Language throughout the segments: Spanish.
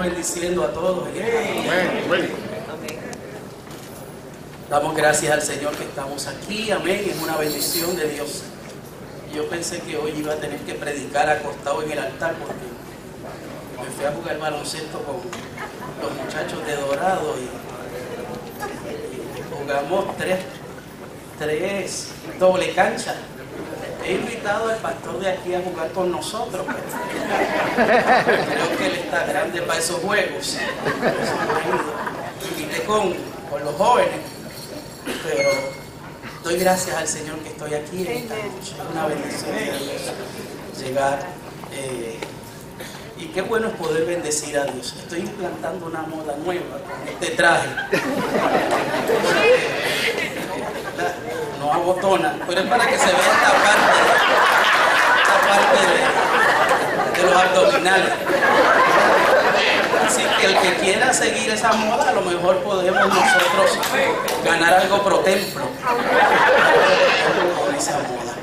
bendiciendo a todos. Damos gracias al Señor que estamos aquí. Amén. Es una bendición de Dios. Yo pensé que hoy iba a tener que predicar acostado en el altar porque me fui a jugar baloncesto con los muchachos de Dorado y jugamos tres doble cancha. He invitado al pastor de aquí a jugar con nosotros. Creo que él está grande para esos juegos. Invité con los jóvenes, pero doy gracias al Señor que estoy aquí en esta noche. Es una bendición de Dios llegar. Y qué bueno es poder bendecir a Dios. Estoy implantando una moda nueva con este traje. No abotona, pero es para que se vea esta parte de los abdominales. Así que el que quiera seguir esa moda, a lo mejor podemos nosotros ganar algo pro templo con esa moda.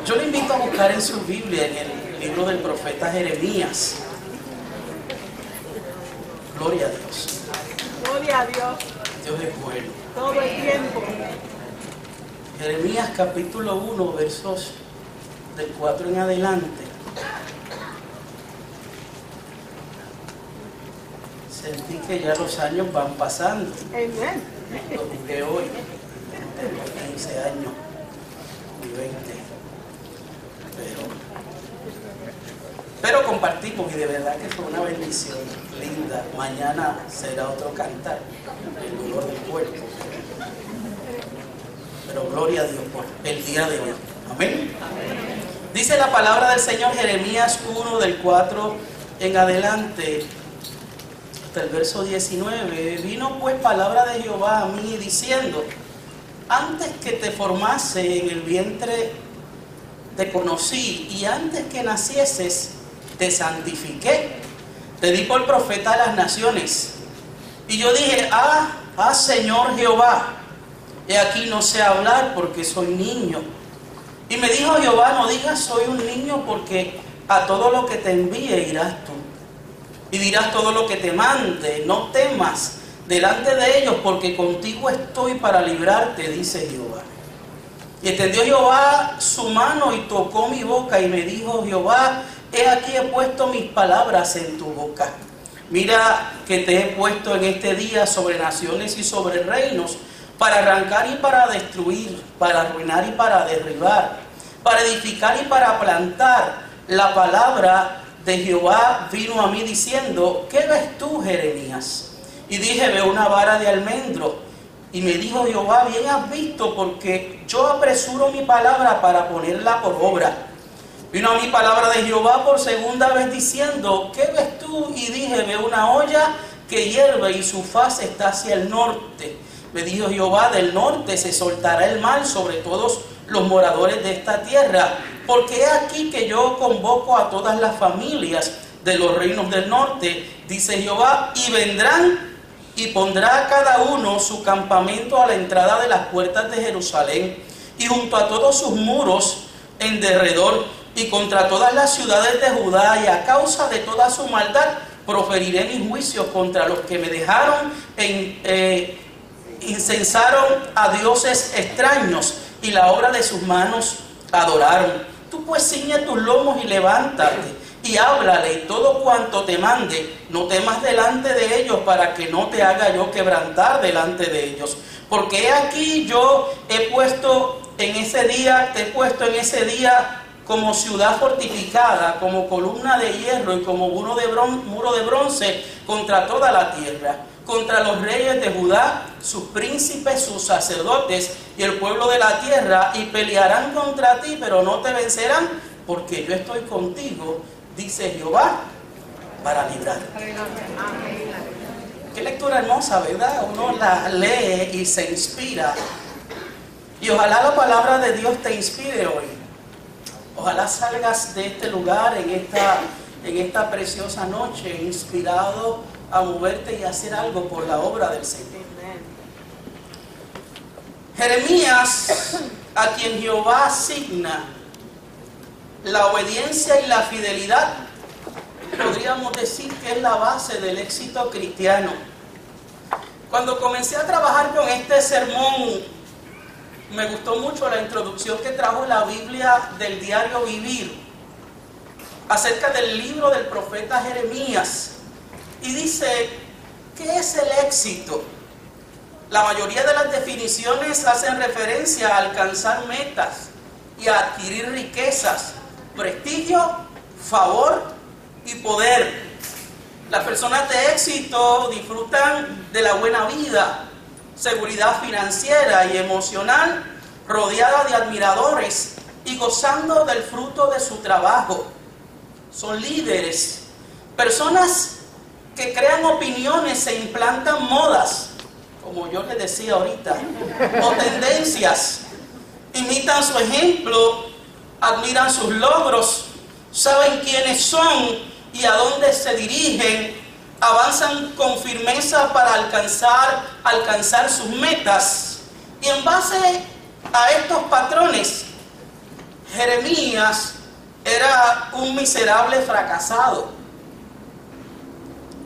Yo le invito a buscar en su Biblia, en el libro del profeta Jeremías. Gloria a Dios. Gloria a Dios. Dios es bueno. Todo el tiempo. Jeremías capítulo 1, versos del 4 en adelante. Sentí que ya los años van pasando. Amén. Lo jugué hoy. Tengo 15 años y 20. Pero compartimos y de verdad que fue una bendición linda. Mañana será otro cantar, el dolor del cuerpo. Pero gloria a Dios por el día de hoy. Amén. Dice la palabra del Señor, Jeremías 1, del 4 en adelante, hasta el verso 19. Vino pues palabra de Jehová a mí diciendo: antes que te formase en el vientre te conocí, y antes que nacieses te santifiqué, te di por profeta a las naciones. Y yo dije: Señor Jehová, he aquí no sé hablar porque soy niño. Y me dijo Jehová: no digas soy un niño, porque a todo lo que te envíe irás tú, y dirás todo lo que te mande. No temas delante de ellos, porque contigo estoy para librarte, dice Jehová. Y extendió Jehová su mano y tocó mi boca, y me dijo Jehová: he aquí he puesto mis palabras en tu boca. Mira que te he puesto en este día sobre naciones y sobre reinos, para arrancar y para destruir, para arruinar y para derribar, para edificar y para plantar. La palabra de Jehová vino a mí diciendo: ¿qué ves tú, Jeremías? Y dije: veo una vara de almendro. Y me dijo Jehová: bien has visto, porque yo apresuro mi palabra para ponerla por obra. Vino a mí palabra de Jehová por segunda vez diciendo: ¿qué ves tú? Y dije: veo una olla que hierve y su faz está hacia el norte. Me dijo Jehová: del norte se soltará el mal sobre todos los moradores de esta tierra, porque he aquí que yo convoco a todas las familias de los reinos del norte, dice Jehová, y vendrán y pondrá cada uno su campamento a la entrada de las puertas de Jerusalén y junto a todos sus muros en derredor, y contra todas las ciudades de Judá, y a causa de toda su maldad proferiré mis juicios contra los que me dejaron incensaron a dioses extraños y la obra de sus manos adoraron. Tú pues ciñe tus lomos y levántate y háblale y todo cuanto te mande. No temas delante de ellos, para que no te haga yo quebrantar delante de ellos. Porque he aquí yo te he puesto en ese día como ciudad fortificada, como columna de hierro y como muro de bronce contra toda la tierra, contra los reyes de Judá, sus príncipes, sus sacerdotes y el pueblo de la tierra, y pelearán contra ti, pero no te vencerán, porque yo estoy contigo, dice Jehová, para librarte. Qué lectura hermosa, ¿verdad? Uno la lee y se inspira. Y ojalá la palabra de Dios te inspire hoy. Ojalá salgas de este lugar en esta preciosa noche inspirado a moverte y hacer algo por la obra del Señor. Jeremías, a quien Jehová asigna la obediencia y la fidelidad, podría podríamos decir que es la base del éxito cristiano. Cuando comencé a trabajar con este sermón, me gustó mucho la introducción que trajo la Biblia del diario Vivir acerca del libro del profeta Jeremías. Y dice, ¿qué es el éxito? La mayoría de las definiciones hacen referencia a alcanzar metas y a adquirir riquezas, prestigio, favor y poder. Las personas de éxito disfrutan de la buena vida, seguridad financiera y emocional, rodeada de admiradores y gozando del fruto de su trabajo. Son líderes, personas que crean opiniones e implantan modas, como yo les decía ahorita, o tendencias. Imitan su ejemplo, admiran sus logros, saben quiénes son y a dónde se dirigen, avanzan con firmeza para alcanzar sus metas. Y en base a estos patrones, Jeremías era un miserable fracasado,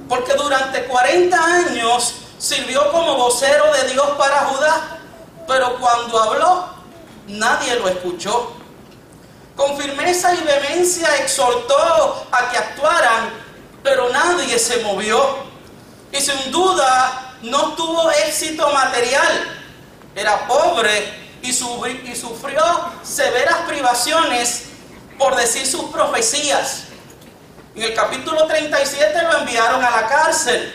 porque durante 40 años sirvió como vocero de Dios para Judá, pero cuando habló, nadie lo escuchó. Con firmeza y vehemencia exhortó a que actuaran, pero nadie se movió. Y sin duda no tuvo éxito material. Era pobre y sufrió severas privaciones por decir sus profecías. En el capítulo 37 lo enviaron a la cárcel.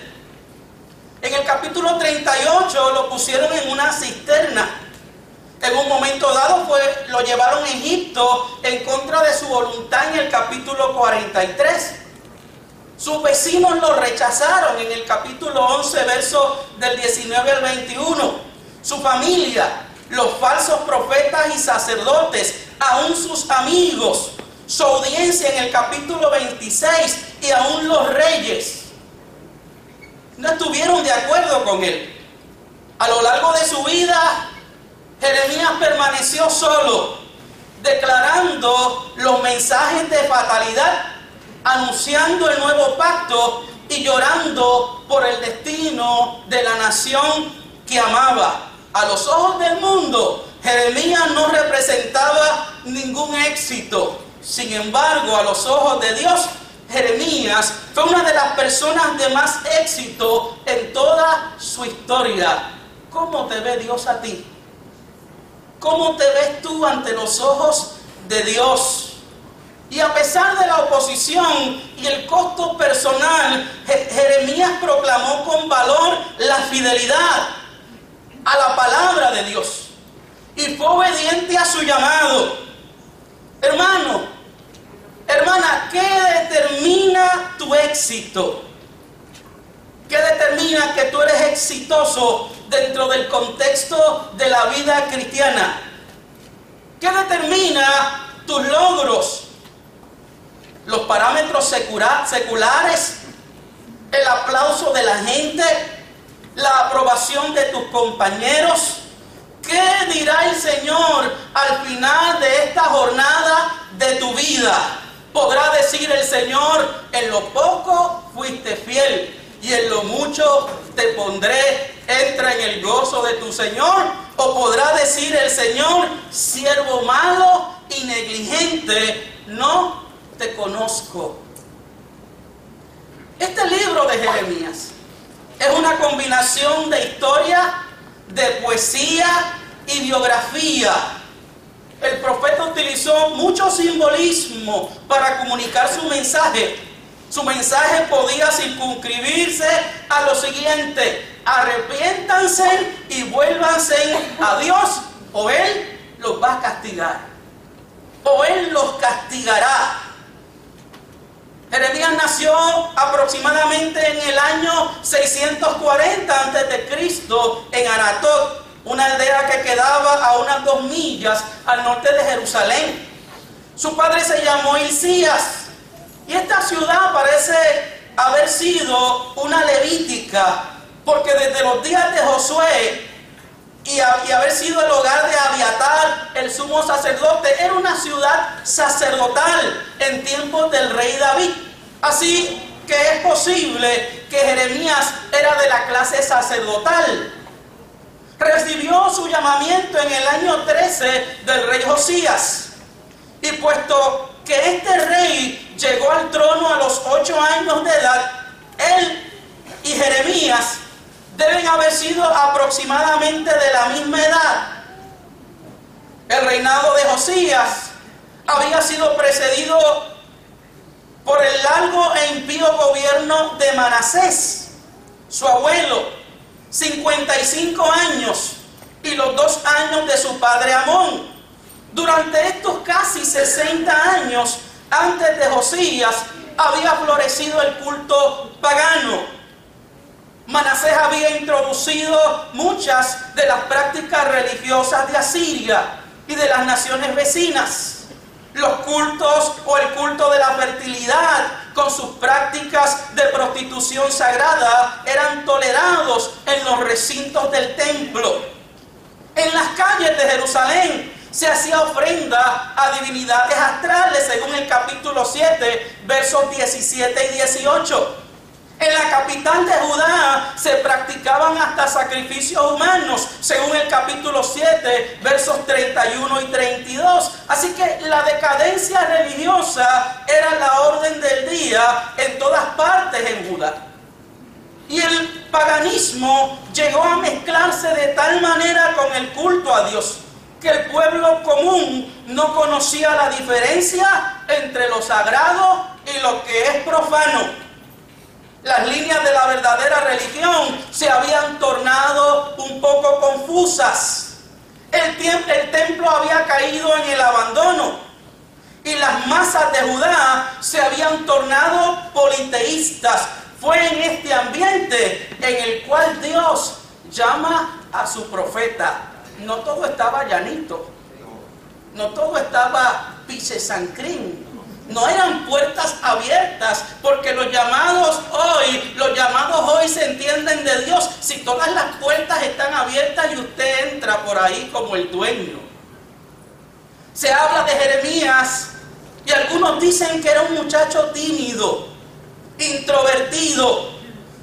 En el capítulo 38 lo pusieron en una cisterna. En un momento dado lo llevaron a Egipto en contra de su voluntad en el capítulo 43. Sus vecinos lo rechazaron en el capítulo 11, versos del 19 al 21. Su familia, los falsos profetas y sacerdotes, aún sus amigos, su audiencia en el capítulo 26 y aún los reyes no estuvieron de acuerdo con él. A lo largo de su vida, Jeremías permaneció solo, declarando los mensajes de fatalidad, anunciando el nuevo pacto y llorando por el destino de la nación que amaba. A los ojos del mundo, Jeremías no representaba ningún éxito. Sin embargo, a los ojos de Dios, Jeremías fue una de las personas de más éxito en toda su historia. ¿Cómo te ve Dios a ti? ¿Cómo te ves tú ante los ojos de Dios? Y a pesar de la oposición y el costo personal, Jeremías proclamó con valor la fidelidad a la palabra de Dios y fue obediente a su llamado. Hermano, hermana, ¿qué determina tu éxito? ¿Qué determina que tú eres exitoso dentro del contexto de la vida cristiana? ¿Qué determina tus logros? ¿Los parámetros seculares? ¿El aplauso de la gente? ¿La aprobación de tus compañeros? ¿Qué dirá el Señor al final de esta jornada de tu vida? Podrá decir el Señor, en lo poco fuiste fiel y en lo mucho te pondré, entra en el gozo de tu Señor. O podrá decir el Señor, siervo malo y negligente, no te conozco. Este libro de Jeremías es una combinación de historia, de poesía y biografía. El profeta utilizó mucho simbolismo para comunicar su mensaje. Su mensaje podía circunscribirse a lo siguiente: arrepiéntanse y vuélvanse a Dios, o Él los va a castigar, o Él los castigará. Jeremías nació aproximadamente en el año 640 a.C. en Anatot, una aldea que quedaba a unas 2 millas al norte de Jerusalén. Su padre se llamó Hilcías, y esta ciudad parece haber sido una levítica, porque desde los días de Josué y haber sido el hogar de Abiatar, el sumo sacerdote, era una ciudad sacerdotal en tiempos del rey David. Así, que es posible que Jeremías era de la clase sacerdotal. Recibió su llamamiento en el año 13 del rey Josías. Y puesto que este rey llegó al trono a los 8 años de edad, él y Jeremías deben haber sido aproximadamente de la misma edad. El reinado de Josías había sido precedido por el largo e impío gobierno de Manasés, su abuelo, 55 años, y los 2 años de su padre Amón. Durante estos casi 60 años antes de Josías había florecido el culto pagano. Manasés había introducido muchas de las prácticas religiosas de Asiria y de las naciones vecinas. Los cultos o el culto de la fertilidad con sus prácticas de prostitución sagrada eran tolerados en los recintos del templo. En las calles de Jerusalén se hacía ofrenda a divinidades astrales, según el capítulo 7, versos 17 y 18. En la capital de Judá se practicaban hasta sacrificios humanos, según el capítulo 7, versos 31 y 32. Así que la decadencia religiosa era la orden del día en todas partes en Judá. Y el paganismo llegó a mezclarse de tal manera con el culto a Dios que el pueblo común no conocía la diferencia entre lo sagrado y lo que es profano. Las líneas de la verdadera religión se habían tornado un poco confusas. El templo había caído en el abandono y las masas de Judá se habían tornado politeístas. Fue en este ambiente en el cual Dios llama a su profeta. No todo estaba llanito, no todo estaba pichesancrín. No eran puertas abiertas, porque los llamados hoy se entienden de Dios si todas las puertas están abiertas y usted entra por ahí como el dueño. Se habla de Jeremías y algunos dicen que era un muchacho tímido, introvertido,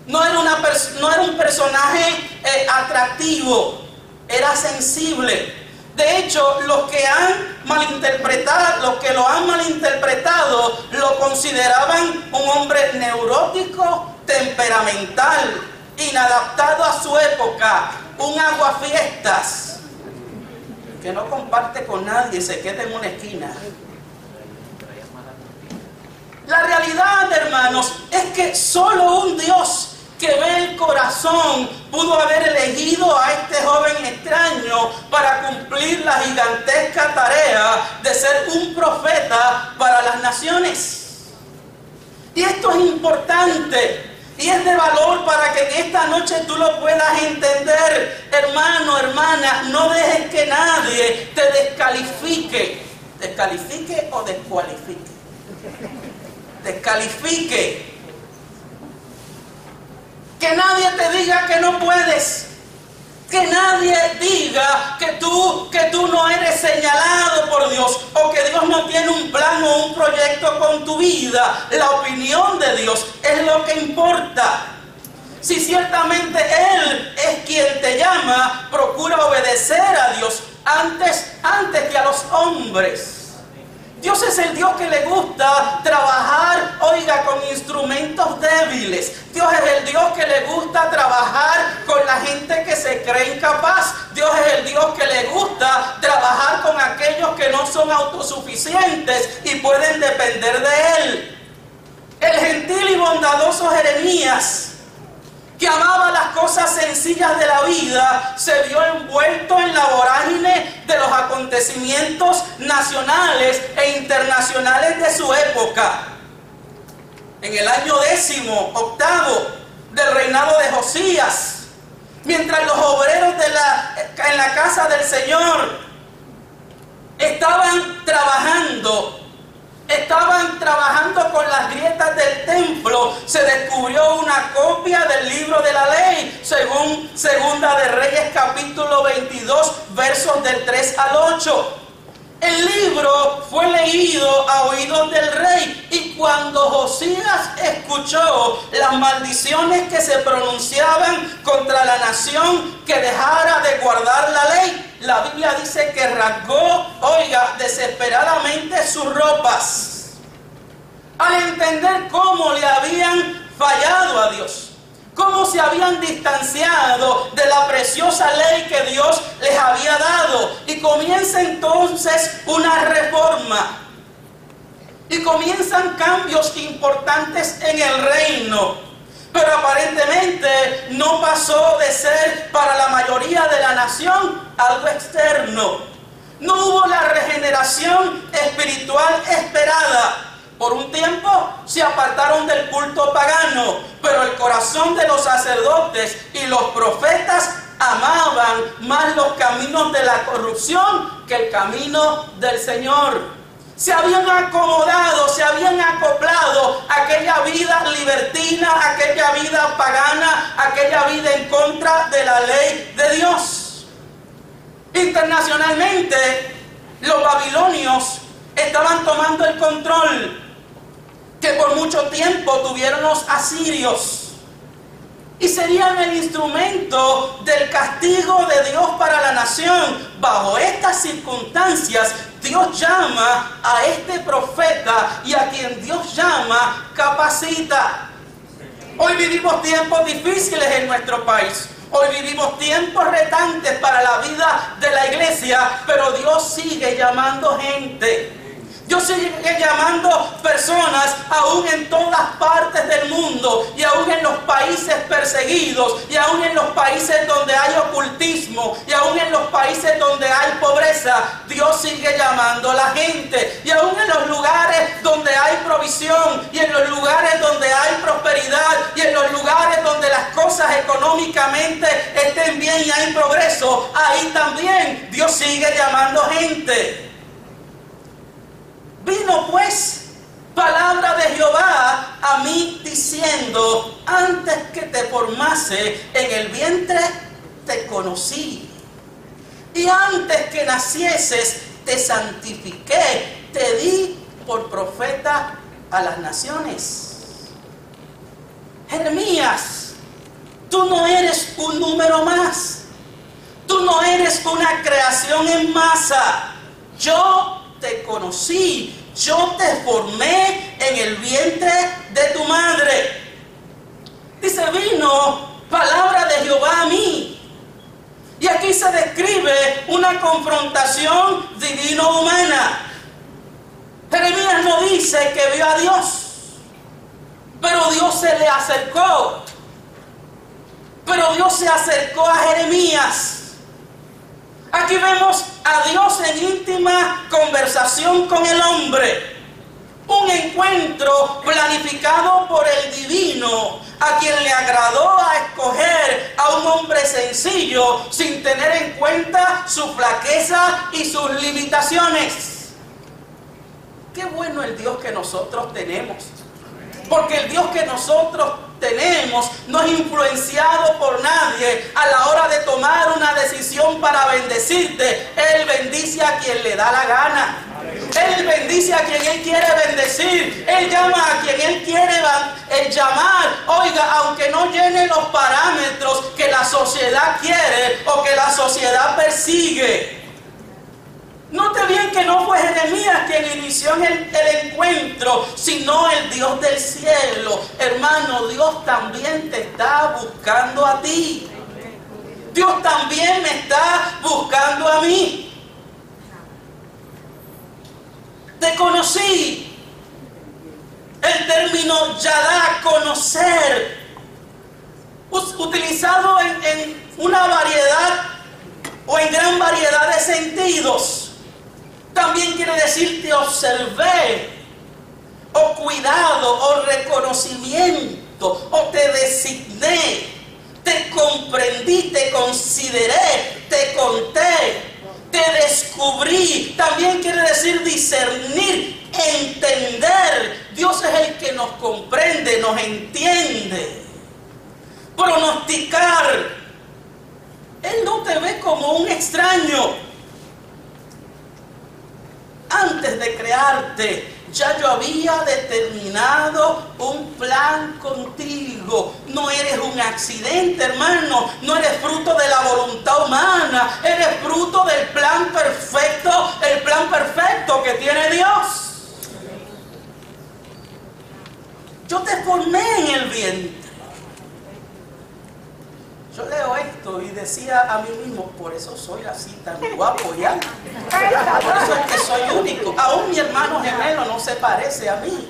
no era un personaje atractivo, era sensible. De hecho, los que lo han malinterpretado, lo consideraban un hombre neurótico, temperamental, inadaptado a su época, un aguafiestas, que no comparte con nadie, se queda en una esquina. La realidad, hermanos, es que solo un Dios que ve el corazón pudo haber elegido a este joven extraño para cumplir la gigantesca tarea de ser un profeta para las naciones. Y esto es importante y es de valor para que en esta noche tú lo puedas entender. Hermano, hermana, no dejes que nadie te descalifique o descualifique. Descalifique. Que nadie te diga que no puedes. Que nadie diga que tú no eres señalado por Dios, o que Dios no tiene un plan o un proyecto con tu vida. La opinión de Dios es lo que importa. Si ciertamente Él es quien te llama, procura obedecer a Dios antes que a los hombres. Dios es el Dios que le gusta trabajar, con instrumentos débiles. Dios es el Dios que le gusta trabajar con la gente que se cree incapaz. Dios es el Dios que le gusta trabajar con aquellos que no son autosuficientes y pueden depender de Él. El gentil y bondadoso Jeremías, que amaba las cosas sencillas de la vida, se vio envuelto en la vorágine de los acontecimientos nacionales e internacionales de su época. En el año 18º del reinado de Josías, mientras los obreros en la casa del Señor estaban trabajando con las grietas del templo, se descubrió una copia del libro de la ley, según Segunda de Reyes capítulo 22, versos del 3 al 8. El libro fue leído a oídos del rey, y cuando Josías escuchó las maldiciones que se pronunciaban contra la nación que dejara de guardar la ley, la Biblia dice que rasgó, desesperadamente sus ropas, al entender cómo le habían fallado a Dios, cómo se habían distanciado de la preciosa ley que Dios les había dado. Y comienza entonces una reforma. Y comienzan cambios importantes en el reino. Pero aparentemente no pasó de ser para la mayoría de la nación algo externo. No hubo la regeneración espiritual esperada. Por un tiempo se apartaron del culto pagano, pero el corazón de los sacerdotes y los profetas amaban más los caminos de la corrupción que el camino del Señor. Se habían acomodado, se habían acoplado a aquella vida libertina, aquella vida pagana, aquella vida en contra de la ley de Dios. Internacionalmente, los babilonios estaban tomando el control que por mucho tiempo tuvieron los asirios, y serían el instrumento del castigo de Dios para la nación. Bajo estas circunstancias, Dios llama a este profeta, y a quien Dios llama capacita. Hoy vivimos tiempos difíciles en nuestro país. Hoy vivimos tiempos retantes para la vida de la iglesia, pero Dios sigue llamando gente. Dios sigue llamando personas aún en todas partes del mundo, y aún en los países perseguidos, y aún en los países donde hay ocultismo, y aún en los países donde hay pobreza. Dios sigue llamando a la gente, y aún en los lugares donde hay provisión, y en los lugares donde hay prosperidad, y en los lugares donde las cosas económicamente estén bien y hay progreso, ahí también Dios sigue llamando gente. Vino pues palabra de Jehová a mí diciendo: antes que te formase en el vientre te conocí, y antes que nacieses te santifiqué, te di por profeta a las naciones. Jeremías, tú no eres un número más, tú no eres una creación en masa. Yo te conocí, yo te formé en el vientre de tu madre. Dice, vino palabra de Jehová a mí. Y aquí se describe una confrontación divino-humana. Jeremías no dice que vio a Dios, pero Dios se le acercó. Pero Dios se acercó a Jeremías. Aquí vemos a Dios en íntima conversación con el hombre. Un encuentro planificado por el divino, a quien le agradó a escoger a un hombre sencillo, sin tener en cuenta su flaqueza y sus limitaciones. Qué bueno el Dios que nosotros tenemos. Porque el Dios que nosotros tenemos no es influenciado por nadie a la hora de tomar una decisión para bendecirte. Él bendice a quien le da la gana. Él bendice a quien Él quiere bendecir. Él llama a quien Él quiere llamar. Oiga, aunque no llene los parámetros que la sociedad quiere o que la sociedad persigue. Note bien que no fue Jeremías quien inició el encuentro, sino el Dios del cielo. Hermano, Dios también te está buscando a ti. Dios también me está buscando a mí. Te conocí. El término yadá, conocer, utilizado en una variedad o en gran variedad de sentidos. También quiere decir te observé, o cuidado, o reconocimiento, o te designé, te comprendí, te consideré, te conté, te descubrí. También quiere decir discernir, entender. Dios es el que nos comprende, nos entiende. Pronosticar. Él no te ve como un extraño. antes de crearte, ya yo había determinado un plan contigo. No eres un accidente, hermano. No eres fruto de la voluntad humana. Eres fruto del plan perfecto, el plan perfecto que tiene Dios. Yo te formé en el vientre. Yo leo esto y decía a mí mismo, por eso soy así tan guapo ya. Por eso es que soy único. Aún mi hermano gemelo no se parece a mí.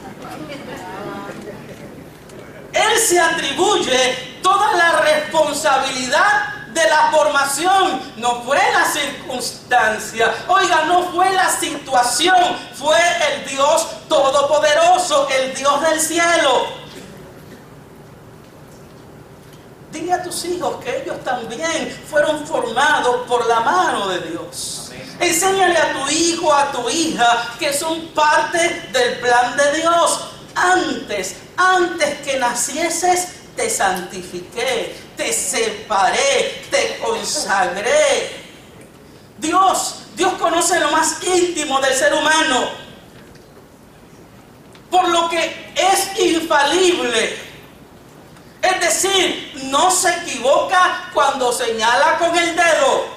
Él se atribuye toda la responsabilidad de la formación. No fue la circunstancia, oiga, no fue la situación, fue el Dios todopoderoso, el Dios del cielo. Dile a tus hijos que ellos también fueron formados por la mano de Dios. Enséñale a tu hijo, a tu hija, que son parte del plan de Dios. Antes que nacieses, te santifiqué, te separé, te consagré. Dios conoce lo más íntimo del ser humano, por lo que es infalible. Es decir, no se equivoca cuando señala con el dedo.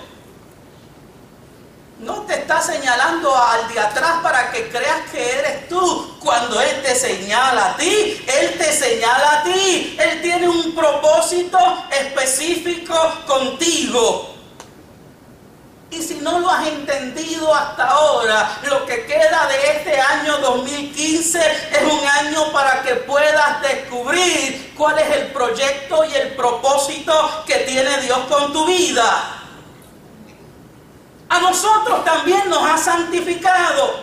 No te está señalando al de atrás para que creas que eres tú. Cuando Él te señala a ti, Él te señala a ti. Él tiene un propósito específico contigo. Y si no lo has entendido hasta ahora, lo que queda de este año 2015 es un año para que puedas descubrir cuál es el proyecto y el propósito que tiene Dios con tu vida. A nosotros también nos ha santificado.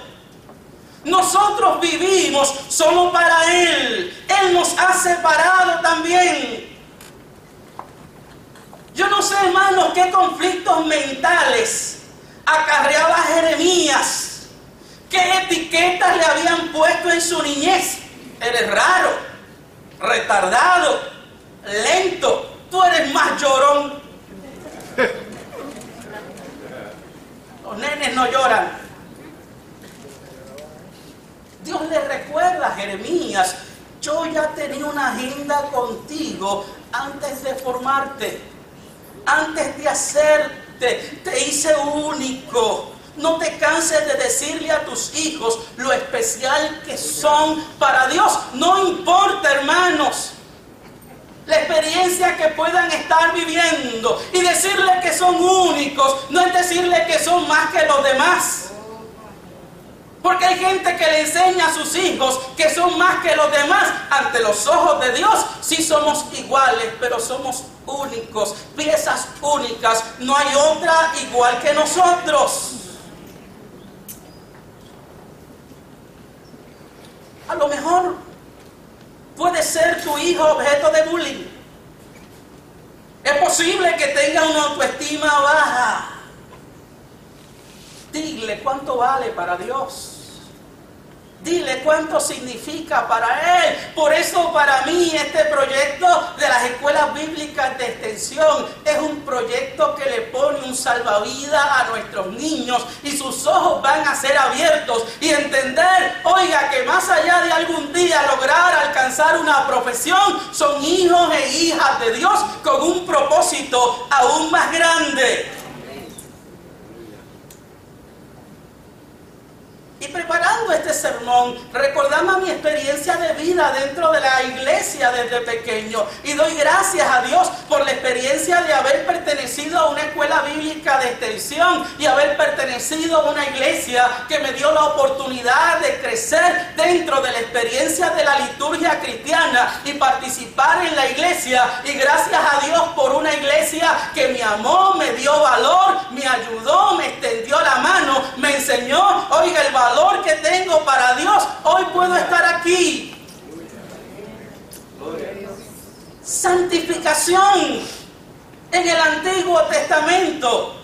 Nosotros vivimos solo para Él. Él nos ha separado también. Yo no sé, hermanos, qué conflictos mentales acarreaba Jeremías. ¿Qué etiquetas le habían puesto en su niñez? Eres raro, retardado, lento, tú eres más llorón. Los nenes no lloran. Dios le recuerda a Jeremías, yo ya tenía una agenda contigo antes de formarte. Antes de hacerte, te hice único. No te canses de decirle a tus hijos lo especial que son para Dios. No importa, hermanos, la experiencia que puedan estar viviendo. Y decirle que son únicos no es decirle que son más que los demás. Porque hay gente que le enseña a sus hijos que son más que los demás. Ante los ojos de Dios sí somos iguales, pero somos únicos, piezas únicas. No hay otra igual que nosotros. A lo mejor puede ser tu hijo objeto de bullying. Es posible que tenga una autoestima baja. Dile cuánto vale para Dios. Dile cuánto significa para Él. Por eso para mí este proyecto de las escuelas bíblicas de extensión es un proyecto que le pone un salvavidas a nuestros niños y sus ojos van a ser abiertos y entender, oiga, que más allá de algún día lograr alcanzar una profesión, son hijos e hijas de Dios con un propósito aún más grande. Y preparando este sermón, recordando mi experiencia de vida dentro de la iglesia desde pequeño. Y doy gracias a Dios por la experiencia de haber pertenecido a una escuela bíblica de extensión y haber pertenecido a una iglesia que me dio la oportunidad de crecer dentro de la experiencia de la liturgia cristiana y participar en la iglesia. Y gracias a Dios por una iglesia que me amó, me dio valor, me ayudó, me extendió la mano, me enseñó, oiga, el valor que tengo para Dios. Hoy puedo estar aquí. Santificación en el Antiguo Testamento.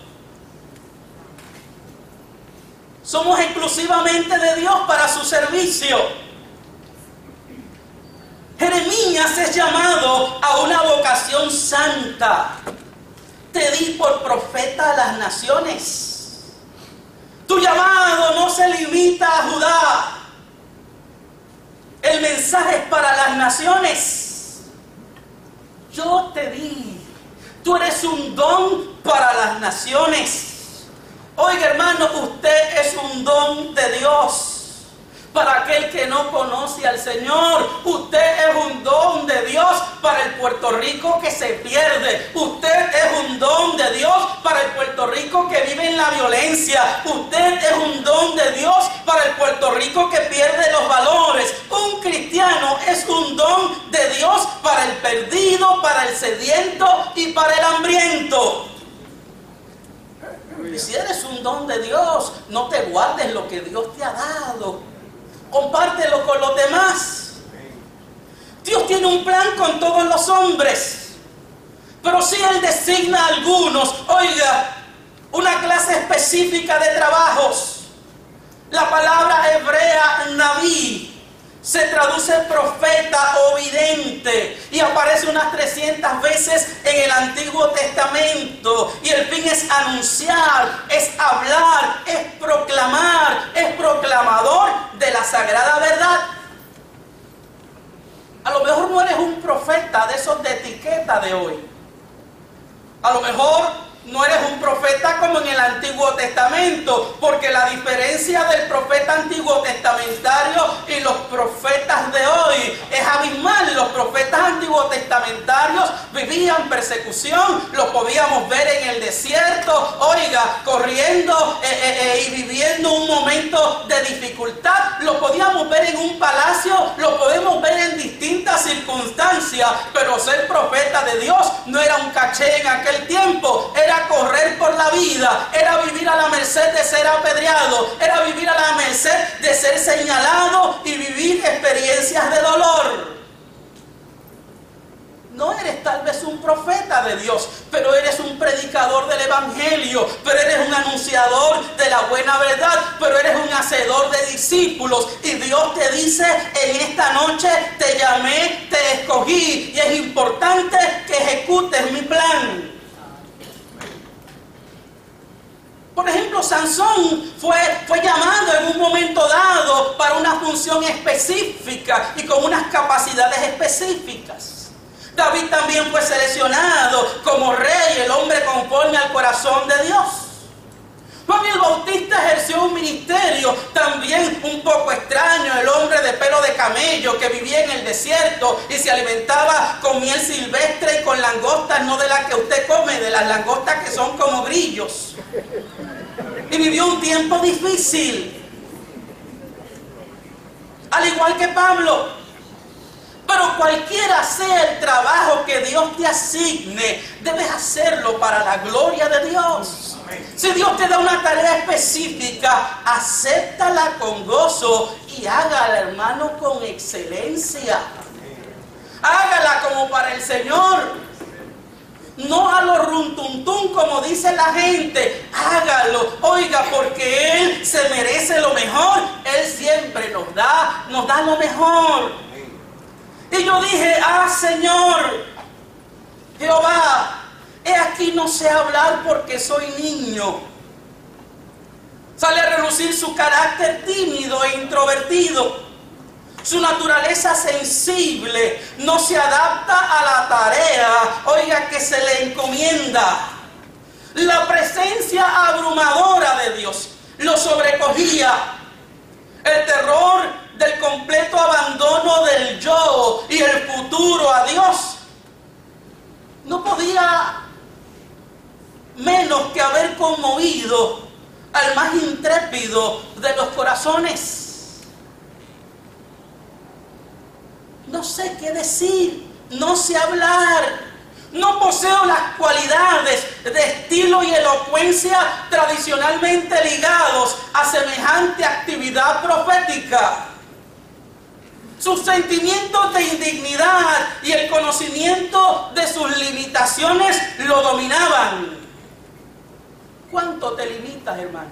Somos exclusivamente de Dios para su servicio. Jeremías es llamado a una vocación santa. Te di por profeta a las naciones. Tu llamado no se limita a Judá. El mensaje es para las naciones. Yo te di. Tú eres un don para las naciones. Oiga, hermano, usted es un don de Dios. Para aquel que no conoce al Señor, usted es un don de Dios para el Puerto Rico que se pierde. Usted es un don de Dios para el Puerto Rico que vive en la violencia. Usted es un don de Dios para el Puerto Rico que pierde los valores. Un cristiano es un don de Dios para el perdido, para el sediento y para el hambriento. Y si eres un don de Dios, no te guardes lo que Dios te ha dado. Compártelo con los demás. Dios tiene un plan con todos los hombres, pero si Él designa a algunos, oiga, una clase específica de trabajos. La palabra hebrea Naví se traduce profeta o vidente y aparece unas 300 veces en el Antiguo Testamento, y el fin es anunciar, es hablar, es proclamar, es proclamador de la sagrada verdad. A lo mejor no eres un profeta de esos de etiqueta de hoy. A lo mejor no eres un profeta como en el Antiguo Testamento, porque la diferencia del profeta antiguo testamentario y los profetas de hoy es abismal. Los profetas antiguos testamentarios vivían persecución, los podíamos ver en el desierto, oiga, corriendo y viviendo un momento de dificultad. Lo podíamos ver en un palacio, lo podemos ver en distintas circunstancias, pero ser profeta de Dios no era un caché en aquel tiempo, era correr por la vida, era vivir a la merced de ser apedreado, era vivir a la merced de ser señalado y vivir experiencias de dolor. No eres tal vez un profeta de Dios, pero eres un predicador del evangelio, pero eres un anunciador de la buena verdad, pero eres un hacedor de discípulos. Y Dios te dice: en esta noche te llamé, te escogí, y es importante que ejecutes mi plan. Por ejemplo, Sansón fue llamado en un momento dado para una función específica y con unas capacidades específicas. David también fue seleccionado como rey, el hombre conforme al corazón de Dios. Juan el Bautista ejerció un ministerio también un poco extraño, el hombre de pelo de camello que vivía en el desierto y se alimentaba con miel silvestre y con langostas, no de las que usted come, de las langostas que son como grillos. Y vivió un tiempo difícil, al igual que Pablo. Pero cualquiera sea el trabajo que Dios te asigne, debes hacerlo para la gloria de Dios. Si Dios te da una tarea específica, acéptala con gozo y hágala, hermano, con excelencia. Hágala como para el Señor. No a lo runtuntún como dice la gente. Hágalo, oiga, porque Él se merece lo mejor. Él siempre nos da lo mejor. Y yo dije: Señor Jehová, he aquí no sé hablar porque soy niño. Sale a relucir su carácter tímido e introvertido. Su naturaleza sensible no se adapta a la tarea, oiga, que se le encomienda. La presencia abrumadora de Dios lo sobrecogía. El terror del completo abandono del yo y el futuro a Dios no podía menos que haber conmovido al más intrépido de los corazones. No sé qué decir, no sé hablar, no poseo las cualidades de estilo y elocuencia tradicionalmente ligados a semejante actividad profética. Sus sentimientos de indignidad y el conocimiento de sus limitaciones lo dominaban. ¿Cuánto te limitas, hermano?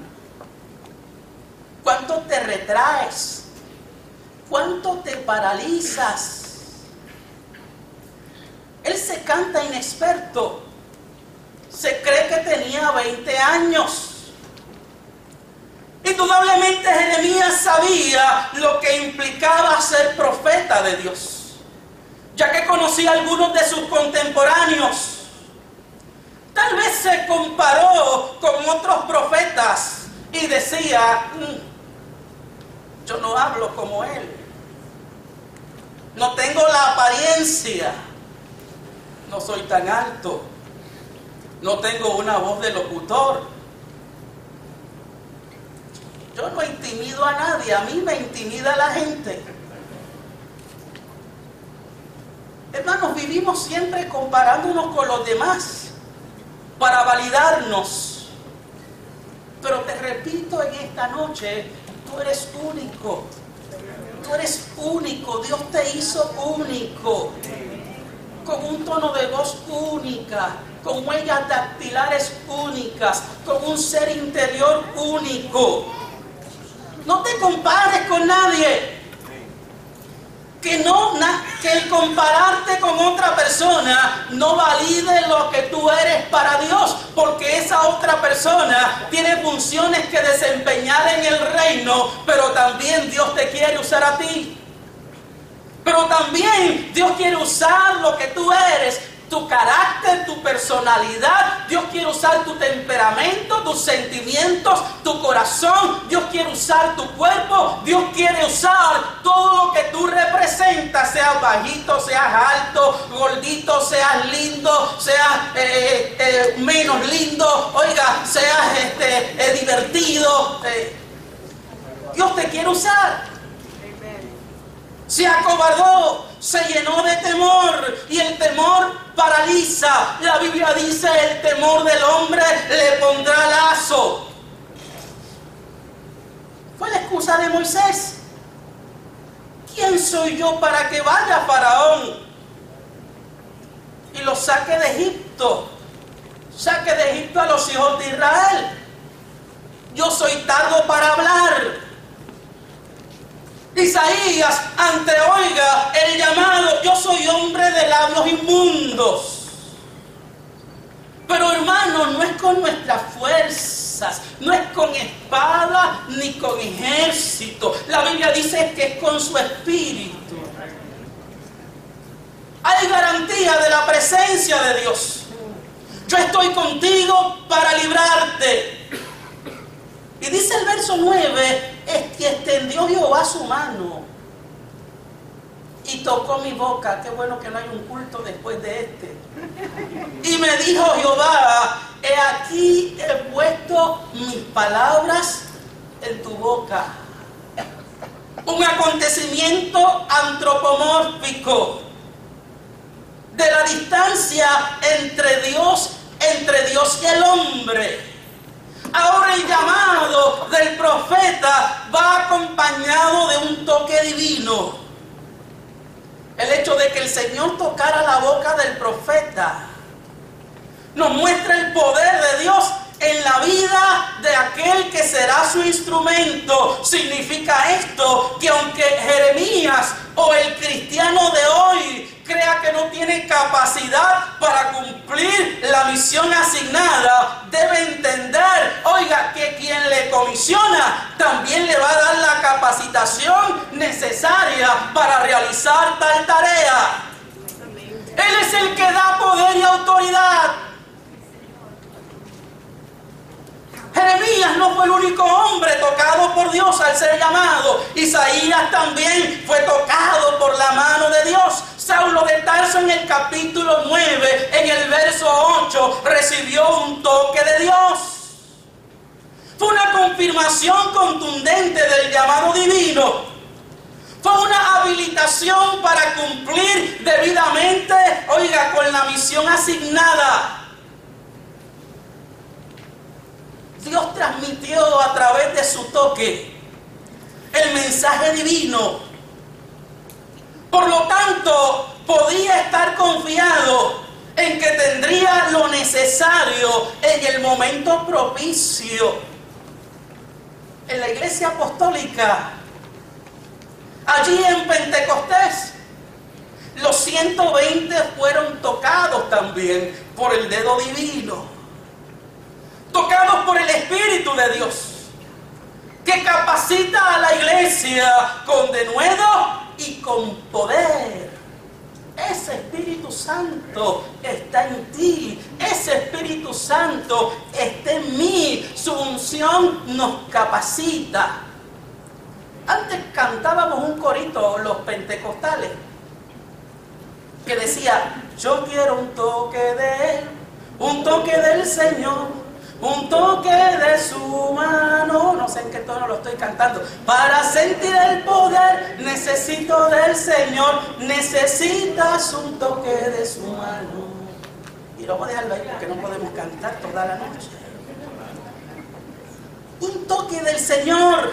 ¿Cuánto te retraes? ¿Cuánto te paralizas? Él se canta inexperto. Se cree que tenía 20 años. Indudablemente Jeremías sabía lo que implicaba ser profeta de Dios, ya que conocía a algunos de sus contemporáneos. Tal vez se comparó con otros profetas y decía, yo no hablo como él, no tengo la apariencia, no soy tan alto, no tengo una voz de locutor. Yo no intimido a nadie, a mí me intimida la gente. Hermanos, vivimos siempre comparándonos con los demás para validarnos. Pero te repito en esta noche, tú eres único. Tú eres único, Dios te hizo único. Con un tono de voz única, con huellas dactilares únicas, con un ser interior único. No te compares con nadie. Que el compararte con otra persona no valide lo que tú eres para Dios, porque esa otra persona tiene funciones que desempeñar en el reino, pero también Dios te quiere usar a ti. Pero también Dios quiere usar lo que tú eres, tu carácter, tu personalidad. Dios quiere usar tu temperamento, tus sentimientos, tu corazón. Dios quiere usar tu cuerpo. Dios quiere usar todo lo que tú representas, seas bajito, seas alto, gordito, seas lindo, seas menos lindo, oiga, seas divertido. Dios te quiere usar. Se acobardó, se llenó de temor, y el temor paraliza. La Biblia dice, el temor del hombre le pondrá lazo. Fue la excusa de Moisés. ¿Quién soy yo para que vaya Faraón y los saque de Egipto? Saque de Egipto a los hijos de Israel. Yo soy tardo para hablar. Isaías, oiga el llamado, yo soy hombre de labios inmundos. Pero hermanos, no es con nuestras fuerzas, no es con espada ni con ejército. La Biblia dice que es con su espíritu. Hay garantía de la presencia de Dios. Yo estoy contigo para librarte. Y dice el verso 9, es que extendió Jehová su mano y tocó mi boca. Qué bueno que no hay un culto después de este. Y me dijo Jehová, he aquí he puesto mis palabras en tu boca. Un acontecimiento antropomórfico de la distancia entre Dios y el hombre. Ahora el llamado del profeta va acompañado de un toque divino. El hecho de que el Señor tocara la boca del profeta nos muestra el poder de Dios en la vida de aquel que será su instrumento. Significa esto que aunque Jeremías o el cristiano de hoy crea que no tiene capacidad para cumplir la misión asignada, debe entender, oiga, que quien le comisiona también le va a dar la capacitación necesaria para realizar tal tarea. Él es el que da poder y autoridad. Jeremías no fue el único hombre tocado por Dios al ser llamado. Isaías también fue tocado por la mano de Dios. Saulo de Tarso en el capítulo 9, en el verso 8, recibió un toque de Dios. Fue una confirmación contundente del llamado divino. Fue una habilitación para cumplir debidamente, oiga, con la misión asignada. Dios transmitió a través de su toque el mensaje divino. Por lo tanto, podía estar confiado en que tendría lo necesario en el momento propicio. En la iglesia apostólica, allí en Pentecostés, los 120 fueron tocados también por el dedo divino. Tocados por el Espíritu de Dios, que capacita a la iglesia con denuedo y con poder. Ese Espíritu Santo está en ti. Ese Espíritu Santo está en mí. Su unción nos capacita. Antes cantábamos un corito, los pentecostales, que decía: yo quiero un toque de Él, un toque del Señor, un toque de su mano. No sé en qué tono lo estoy cantando. Para sentir el poder necesito del Señor. Necesitas un toque de su mano. Y vamos a dejarlo ahí porque no podemos cantar toda la noche. Un toque del Señor.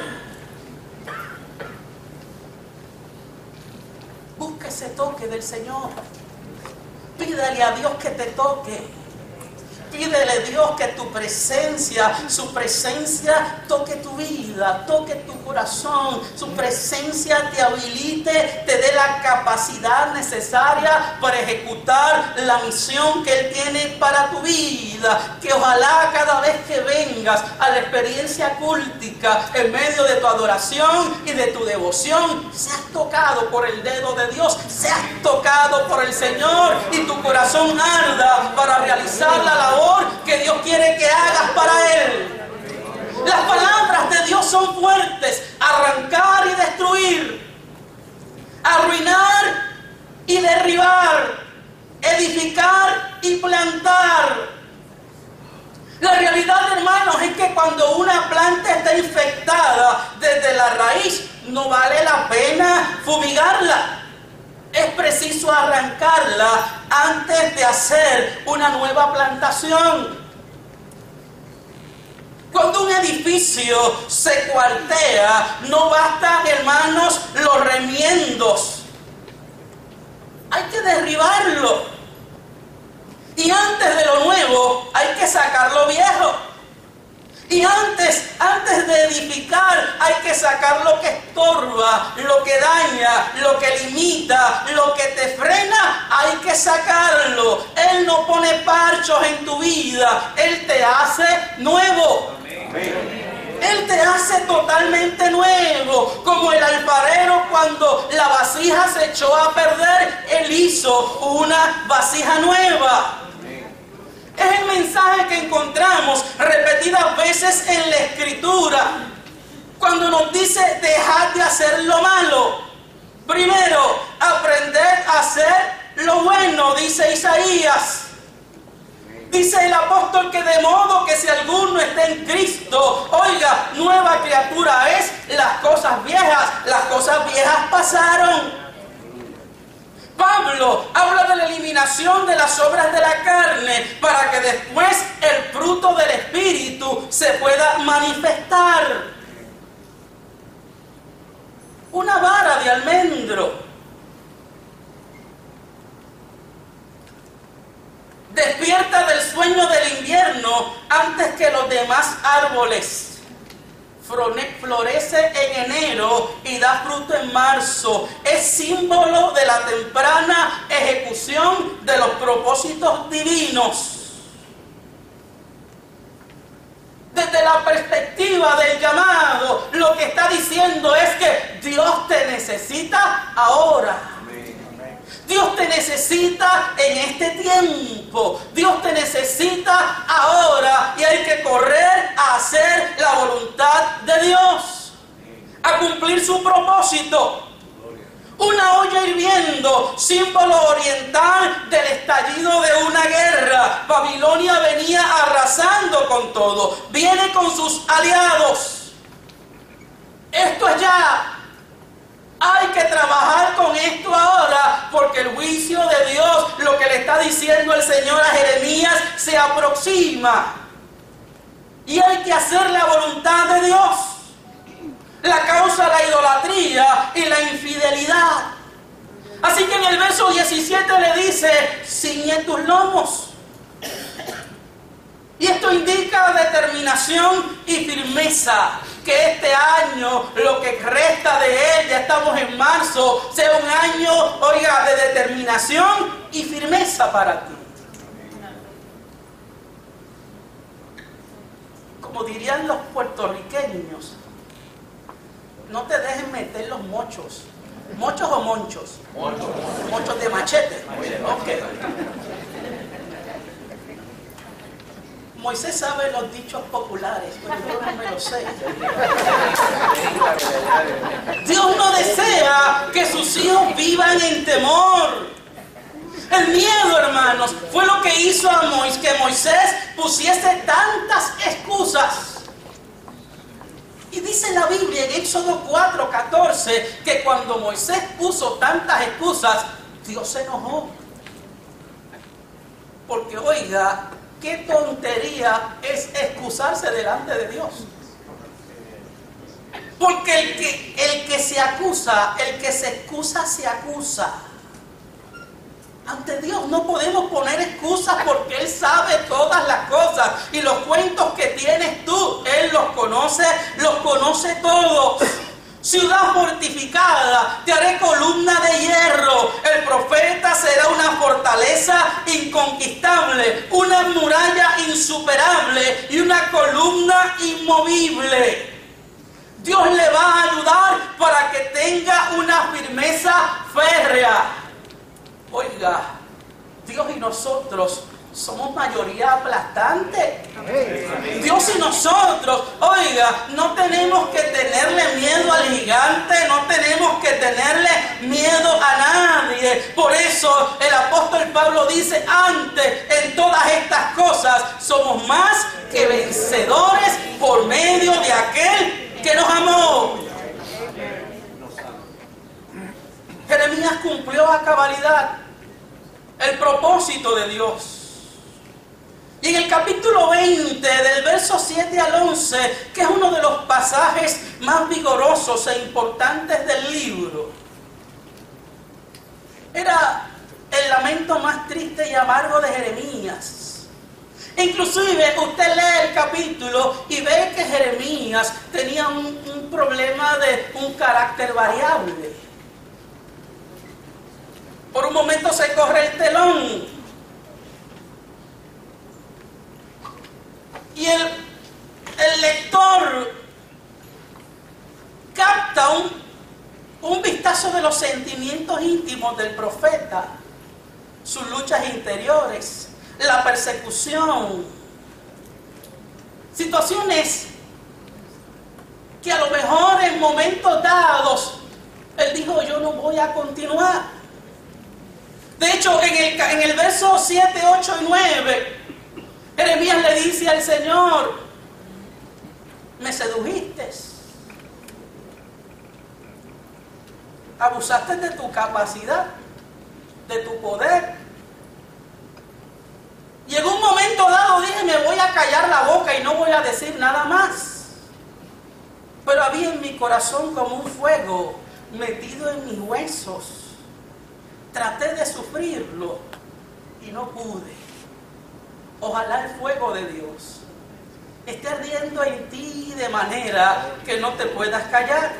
Busca ese toque del Señor. Pídele a Dios que te toque. Pídele a Dios que tu presencia, su presencia toque tu vida, toque tu corazón. Su presencia te habilite, te dé la capacidad necesaria para ejecutar la misión que Él tiene para tu vida. Que ojalá cada vez que vengas a la experiencia cultica, en medio de tu adoración y de tu devoción, seas tocado por el dedo de Dios, seas tocado por el Señor y tu corazón arda para realizar la labor que Dios quiere que hagas para Él. Las palabras de Dios son fuertes: arrancar y destruir, arruinar y derribar, edificar y plantar. La realidad, hermanos, es que cuando una planta está infectada desde la raíz, no vale la pena fumigarla. Es preciso arrancarla antes de hacer una nueva plantación. Cuando un edificio se cuartea, no bastan, hermanos, los remiendos. Hay que derribarlo. Y antes de lo nuevo, hay que sacar lo viejo. Y antes de edificar, hay que sacar lo que estorba, lo que daña, lo que limita, lo que te frena. Hay que sacarlo. Él no pone parchos en tu vida. Él te hace nuevo. Él te hace totalmente nuevo. Como el alfarero, cuando la vasija se echó a perder, Él hizo una vasija nueva. Es el mensaje que encontramos repetidas veces en la Escritura, cuando nos dice: dejad de hacer lo malo. Primero, aprender a hacer lo bueno, dice Isaías. Dice el apóstol que de modo que si alguno está en Cristo, oiga, nueva criatura es. Las cosas viejas pasaron. Pablo habla de la eliminación de las obras de la carne para que después el fruto del Espíritu se pueda manifestar. Una vara de almendro despierta del sueño del invierno antes que los demás árboles. Florece en enero y da fruto en marzo. Es símbolo de la temprana ejecución de los propósitos divinos. Desde la perspectiva del llamado, lo que está diciendo es que Dios te necesita ahora. Dios te necesita en este tiempo. Dios te necesita ahora. Y hay que correr a hacer la voluntad de Dios, a cumplir su propósito. Una olla hirviendo, símbolo oriental del estallido de una guerra. Babilonia venía arrasando con todo. Viene con sus aliados. Esto es ya. Hay que trabajar con esto ahora, porque el juicio de Dios, lo que le está diciendo el Señor a Jeremías, se aproxima. Y hay que hacer la voluntad de Dios. La causa la idolatría y la infidelidad. Así que en el verso 17 le dice: ciñe tus lomos. Y esto indica determinación y firmeza. Que este año, lo que resta de él, ya estamos en marzo, sea un año, oiga, de determinación y firmeza para ti. Como dirían los puertorriqueños, no te dejen meter los mochos. ¿Mochos o monchos? Monchos. Mochos de machete. Ok. Moisés sabe los dichos populares, pero yo no me los sé. Dios no desea que sus hijos vivan en temor. El miedo, hermanos, fue lo que hizo a que Moisés pusiese tantas excusas. Y dice la Biblia en Éxodo 4:14 que cuando Moisés puso tantas excusas, Dios se enojó. Porque oiga, qué tontería es excusarse delante de Dios. Porque el que se acusa, el que se excusa, se acusa. Ante Dios no podemos poner excusas porque Él sabe todas las cosas. Y los cuentos que tienes tú, Él los conoce todos. Ciudad fortificada, te haré columna de hierro. El profeta será una fortaleza inconquistable, una muralla insuperable y una columna inmovible. Dios le va a ayudar para que tenga una firmeza férrea. Oiga, Dios y nosotros somos mayoría aplastante. Dios y nosotros, oiga, no tenemos que tenerle miedo al gigante, no tenemos que tenerle miedo a nadie. Por eso el apóstol Pablo dice, antes en todas estas cosas somos más que vencedores por medio de aquel que nos amó. Jeremías cumplió a cabalidad el propósito de Dios. Y en el capítulo 20, del verso 7 al 11, que es uno de los pasajes más vigorosos e importantes del libro, era el lamento más triste y amargo de Jeremías. Inclusive usted lee el capítulo y ve que Jeremías tenía un problema de un carácter variable. Por un momento se corre el telón y el lector capta un vistazo de los sentimientos íntimos del profeta, sus luchas interiores, la persecución, situaciones que a lo mejor en momentos dados él dijo, yo no voy a continuar. De hecho, en el verso 7, 8 y 9, Jeremías le dice al Señor, me sedujiste, abusaste de tu capacidad, de tu poder. Y en un momento dado dije, me voy a callar la boca y no voy a decir nada más. Pero había en mi corazón como un fuego metido en mis huesos. Traté de sufrirlo y no pude. Ojalá el fuego de Dios esté ardiendo en ti de manera que no te puedas callar.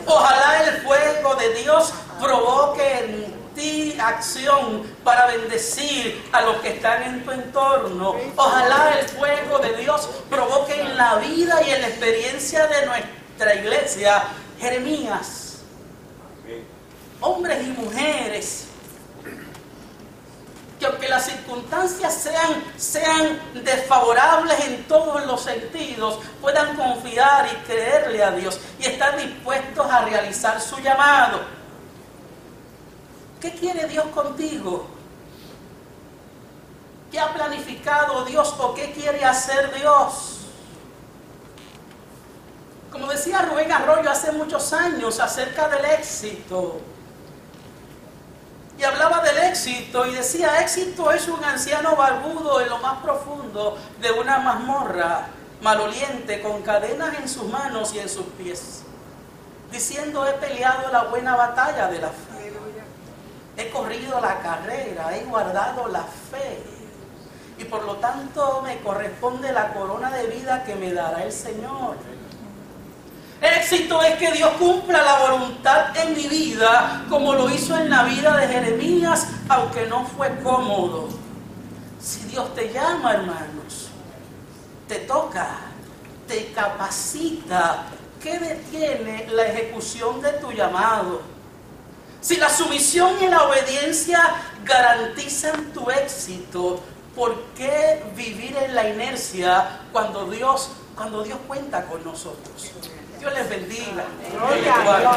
Ojalá el fuego de Dios provoque en ti acción para bendecir a los que están en tu entorno. Ojalá el fuego de Dios provoque en la vida y en la experiencia de nuestra iglesia Jeremías. Hombres y mujeres que aunque las circunstancias sean desfavorables en todos los sentidos, puedan confiar y creerle a Dios y estar dispuestos a realizar su llamado. ¿Qué quiere Dios contigo? ¿Qué ha planificado Dios o qué quiere hacer Dios? Como decía Rubén Arroyo hace muchos años acerca del éxito. Y hablaba del éxito y decía, éxito es un anciano barbudo en lo más profundo de una mazmorra, maloliente, con cadenas en sus manos y en sus pies, diciendo, he peleado la buena batalla de la fe, he corrido la carrera, he guardado la fe, y por lo tanto me corresponde la corona de vida que me dará el Señor. Éxito es que Dios cumpla la voluntad en mi vida, como lo hizo en la vida de Jeremías, aunque no fue cómodo. Si Dios te llama, hermanos, te toca, te capacita, ¿qué detiene la ejecución de tu llamado? Si la sumisión y la obediencia garantizan tu éxito, ¿por qué vivir en la inercia cuando Dios cuenta con nosotros? Dios les bendiga. Gloria a Dios.